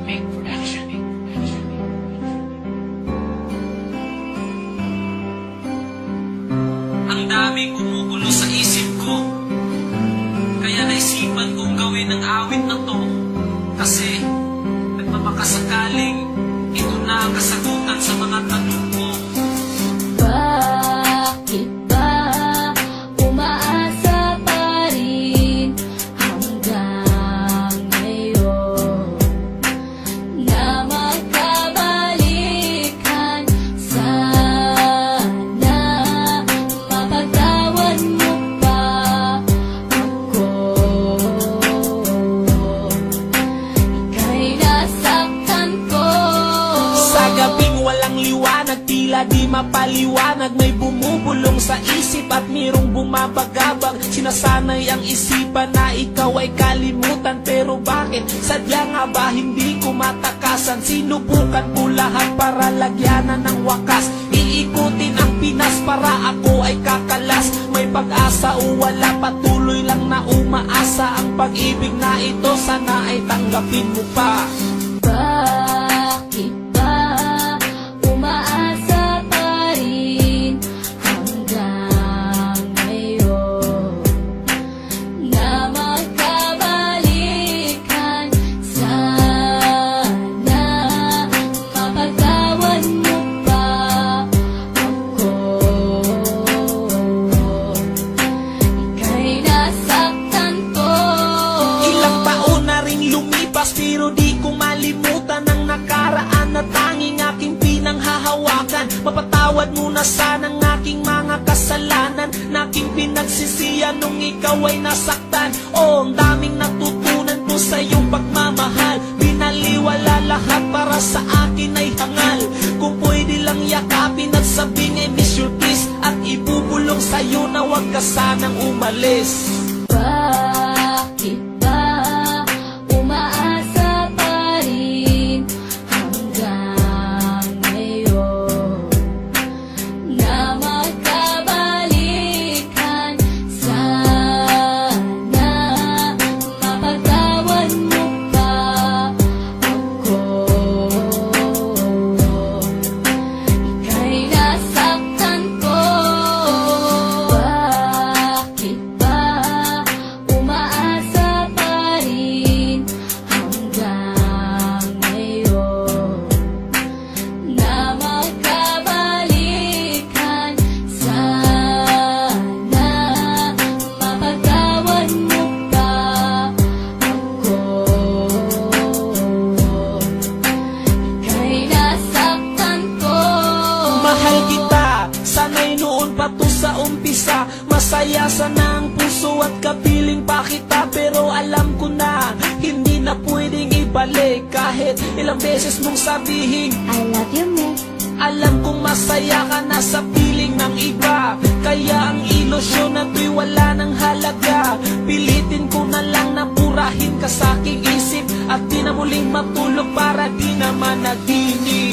Make production. Ang daming gumugulo sa isip ko, kaya naisipan kong gawin ang awit na to. Kasi nagmamakasaling ito na ang kasagutan sa mga tanong ko. Bakit ba umaasa pa rin hanggang ngayon na magkabalikan? Sana mapagtawan mo pa ako. Ika'y nasaktan ko. Sa gabing walang liwanag, tila di mapaliwanag, may bumubulong sa isip at mayroong bumabagabag. Sinasanay ang isipan na ikaw ay kalimutan, pero bakit? Sadya nga ba hindi ko matakasan? Sinubukan ko lahat para lagyanan ng wakas, iikutin ang Pinas para ako ay kakalas. May pag-asa o wala, patuloy lang na umaasa. Ang pag-ibig na ito sana ay tanggapin mo pa. Bakit ba umaasa pa rin hanggang ngayon na magkabalikan? Sana mapagtawan mo pa ako. Ika'y nasaktan ko. Ilang taon na rin lumipas, pero di ko malimutan ang nakaraan na tanging aking pinanghahawakan. Mapatawad mo na sana ang aking mga kasalanan na aking pinagsisiyan nung ikaw ay nasaktan. Oh, ang daming natutunan ko sa iyong pagmamahal. Binaliwala lahat para sa akin ay hangal. Kung pwede lang yakapin at sabing I miss your kiss, at ibubulong sa'yo na huwag ka sanang umalis. Bakit ba umaasa pa rin hanggang ngayon na magkabalikan? Sana mapagtawan mo pa ako. Ika'y nasaktan ko. Bakit ba umaasa pa rin hanggang ngayon na magkabalikan? Sana mapagtawan mo pa ako. Ika'y nasaktan ko. Mahal kita, sana'y noon pa to sa umpisa. Masaya sana ang puso at kapiling pa kita, pero alam ko na hindi na pwedeng ibalik. Kahit ilang beses mong sabihin I love you, me. alam kong masaya ka na sa piling ng iba, kaya ang ilusyon na to'y wala ng halaga. Pilitin ko na lang na purahin ka sa aking isip, at di na muling matulog para di na managinip.